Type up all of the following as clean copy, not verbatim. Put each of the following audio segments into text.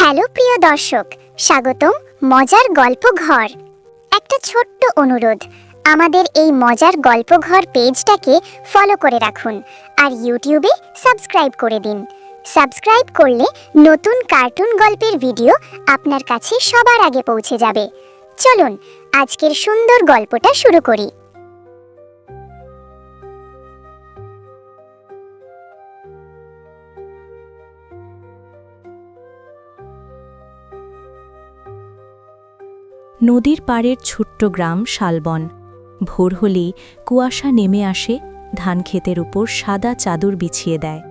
Hello প্রিয় দর্শক, স্বাগতম মজার গল্প ঘর। একটা ছোট্ট অনুরোধ, আমাদের এই মজার গল্প ঘর পেজটাকে ফলো করে রাখুন আর ইউটিউবে সাবস্ক্রাইব করে দিন। সাবস্ক্রাইব করলে নতুন কার্টুন গল্পের ভিডিও আপনার কাছে সবার আগে পৌঁছে যাবে। চলুন আজকের সুন্দর গল্পটা শুরু করি। নদীর পাড়ের ছোট্ট গ্রাম শালবন। ভোর হলেই কুয়াশা নেমে আসে, ধান ক্ষেতের উপর সাদা চাদর বিছিয়ে দেয়।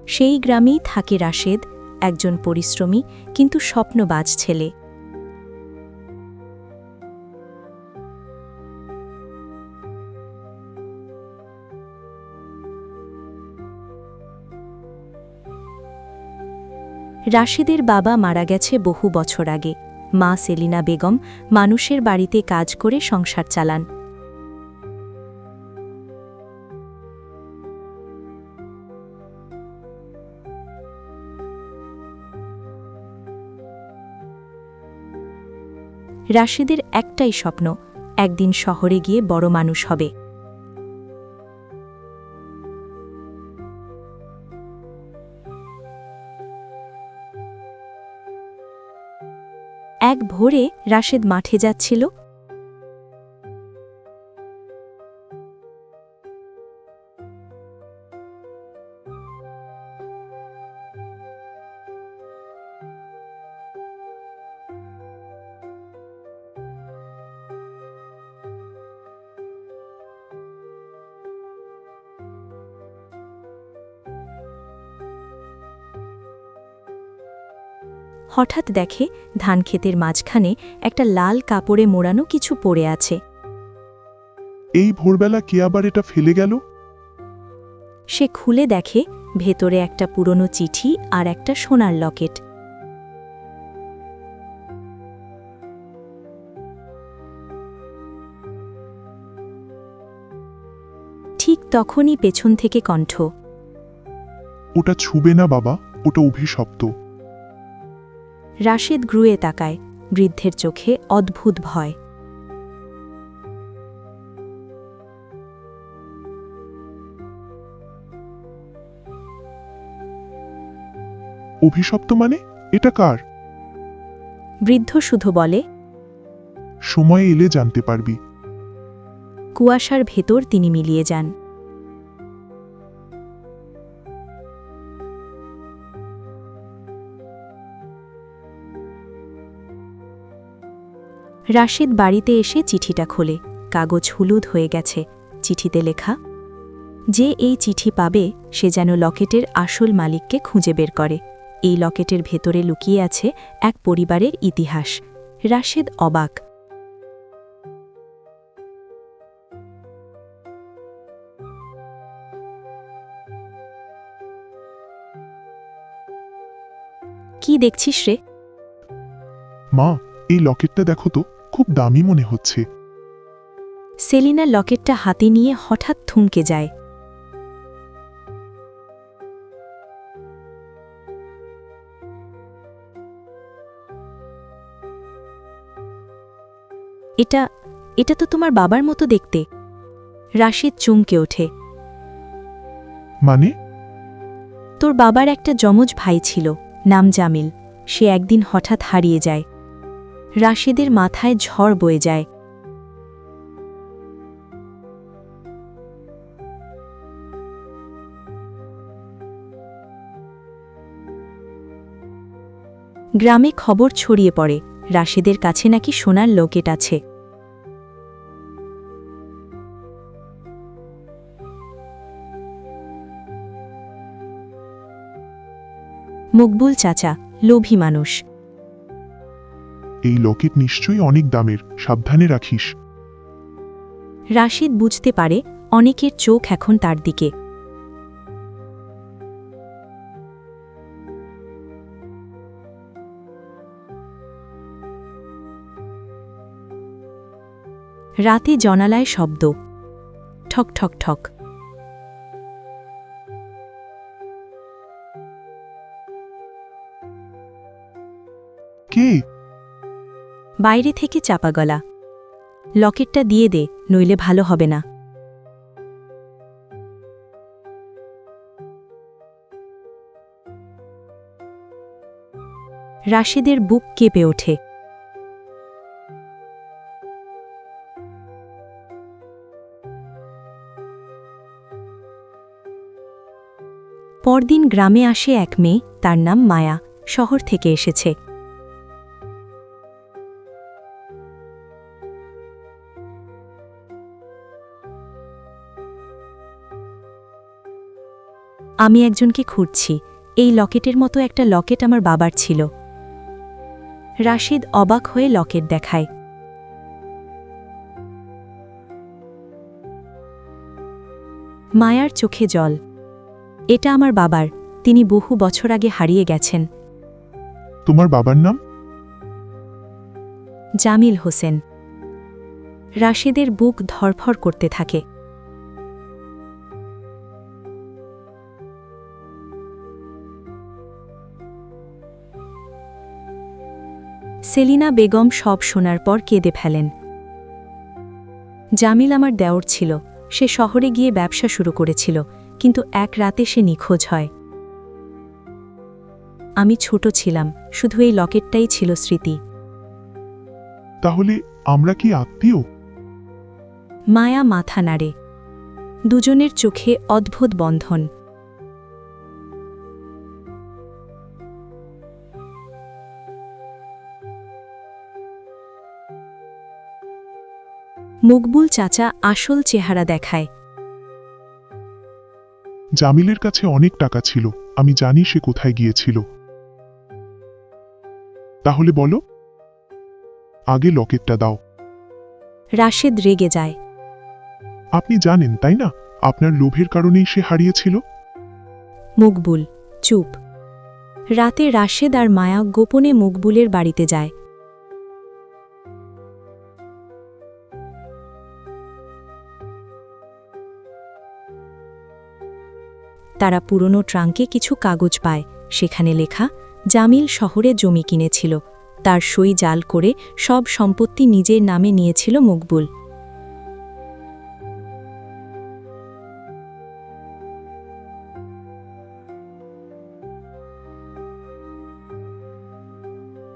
সেই গ্রামেই থাকে রাশেদ, একজন পরিশ্রমী কিন্তু স্বপ্নবাজ ছেলে। রাশেদের বাবা মারা গেছে বহু বছর আগে। মা সেলিনা বেগম মানুষের বাড়িতে কাজ করে সংসার চালান। রাশেদের একটাই স্বপ্ন, একদিন শহরে গিয়ে বড় মানুষ হবে। এক ভোরে রাশেদ মাঠে যাচ্ছিল। হঠাৎ দেখে ধানক্ষেতের মাঝখানে একটা লাল কাপড়ে মোড়ানো কিছু পড়ে আছে। এই ভোরবেলা কে আবার এটা ফেলে গেল? সে খুলে দেখে ভেতরে একটা পুরনো চিঠি আর একটা সোনার লকেট। ঠিক তখনই পেছন থেকে কণ্ঠ, ওটা ছুবে না বাবা, ওটা অভিশপ্ত। রাশেদ গ্রুয়ে তাকায়, বৃদ্ধের চোখে অদ্ভুত ভয়। অভিশপ্ত মানে? এটা কার? বৃদ্ধ শুধু বলে, সময় এলে জানতে পারবি। কুয়াশার ভেতর তিনি মিলিয়ে যান। রাশেদ বাড়িতে এসে চিঠিটা খোলে। কাগজ হলুদ হয়ে গেছে। চিঠিতে লেখা, যে এই চিঠি পাবে সে যেন লকেটের আসল মালিককে খুঁজে বের করে। এই লকেটের ভেতরে লুকিয়ে আছে এক পরিবারের ইতিহাস। রাশেদ অবাক। কি দেখছিস রে? মা, এই লকেটটা দেখো তো, খুব দামি মনে হচ্ছে। সেলিনা লকেটটা হাতে নিয়ে হঠাৎ থমকে যায়। এটা এটা তো তোমার বাবার মতো দেখতে। রাশেদ চমকে ওঠে। মানে? তোর বাবার একটা যমজ ভাই ছিল, নাম জামিল। সে একদিন হঠাৎ হারিয়ে যায়। রাশেদের মাথায় ঝড় বয়ে যায়। গ্রামে খবর ছড়িয়ে পড়ে, রাশেদের কাছে নাকি সোনার লকেট আছে। মকবুল চাচা লোভী মানুষ। এই লকেট নিশ্চয়ই অনেক দামের, সাবধানে রাখিস। রাশেদ বুঝতে পারে অনেকের চোখ এখন তার দিকে। রাতে জানালায় শব্দ, ঠক ঠক ঠক। কে? বাইরে থেকে চাপা গলা, লকেটটা দিয়ে দে, নইলে ভালো হবে না। রাশেদের বুক কেঁপে ওঠে। পরদিন গ্রামে আসে এক মেয়ে, তার নাম মায়া, শহর থেকে এসেছে। আমি একজনকে খুঁজছি, এই লকেটের মতো একটা লকেট আমার বাবার ছিল। রাশেদ অবাক হয়ে লকেট দেখায়। মায়ার চোখে জল। এটা আমার বাবার, তিনি বহু বছর আগে হারিয়ে গেছেন। তোমার বাবার নাম? জামিল হোসেন। রাশেদের বুক ধড়ফড় করতে থাকে। সেলিনা বেগম সব শোনার পর কেঁদে ফেলেন। জামিল আমার দেওর ছিল, সে শহরে গিয়ে ব্যবসা শুরু করেছিল, কিন্তু এক রাতে সে নিখোঁজ হয়। আমি ছোট ছিলাম, শুধু এই লকেটটাই ছিল স্মৃতি। তাহলে আমরা কি আত্মীয়? মায়া মাথা নাড়ে। দুজনের চোখে অদ্ভুত বন্ধন। মকবুল চাচা আসল চেহারা দেখায়। জামিলের কাছে অনেক টাকা ছিল, আমি জানি সে কোথায় গিয়েছিল। তাহলে বলো, আগে লকেটটা দাও। রাশেদ রেগে যায়। আপনি জানেন তাই না, আপনার লোভের কারণেই সে হারিয়েছিল। মকবুল চুপ। রাতে রাশেদ আর মায়া গোপনে মকবুলের বাড়িতে যায়। তারা পুরনো ট্রাঙ্কে কিছু কাগজ পায়, সেখানে লেখা জামিল শহরে জমি কিনেছিল, তার সই জাল করে সব সম্পত্তি নিজের নামে নিয়েছিল মকবুল।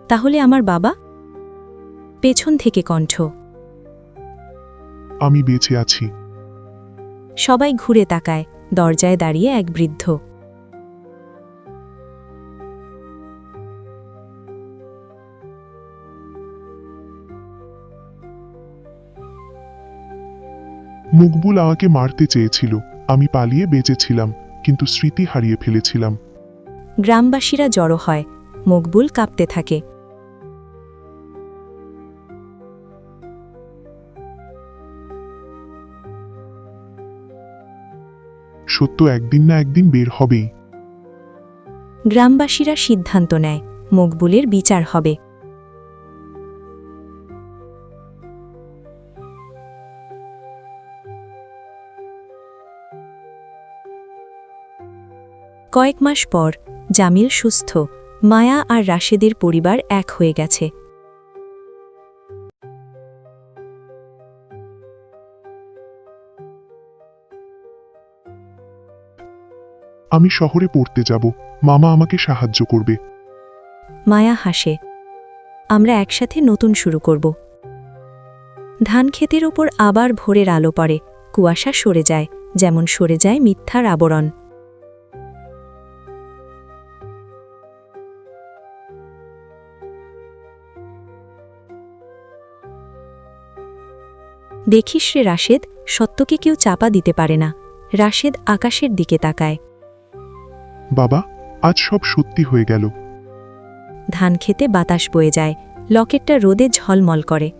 তাহলে আমার বাবা? পেছন থেকে কণ্ঠ। আমি বেঁচে আছি। সবাই ঘুরে তাকায়, দরজায় দাঁড়িয়ে এক বৃদ্ধ। মকবুল আমাকে মারতে চেয়েছিল, আমি পালিয়ে বেঁচেছিলাম, কিন্তু স্মৃতি হারিয়ে ফেলেছিলাম। গ্রামবাসীরা জড়ো হয়, মকবুল কাঁপতে থাকে। সত্য একদিন না একদিন বের হবেই। গ্রামবাসীরা সিদ্ধান্ত নেয়, মকবুলের বিচার হবে। কয়েক মাস পর জামিল সুস্থ, মায়া আর রাশেদের পরিবার এক হয়ে গেছে। আমি শহরে পড়তে যাব, মামা আমাকে সাহায্য করবে। মায়া হাসে। আমরা একসাথে নতুন শুরু করব। ধানক্ষেতের ওপর আবার ভোরের আলো পড়ে, কুয়াশা সরে যায়, যেমন সরে যায় মিথ্যার আবরণ। দেখিস রে রাশেদ, সত্যকে কেউ চাপা দিতে পারে না। রাশেদ আকাশের দিকে তাকায়। বাবা, আজ সব সত্যি হয়ে গেল। ধানক্ষেতে বাতাস বয়ে যায়, লকেটটা রোদে ঝলমল করে।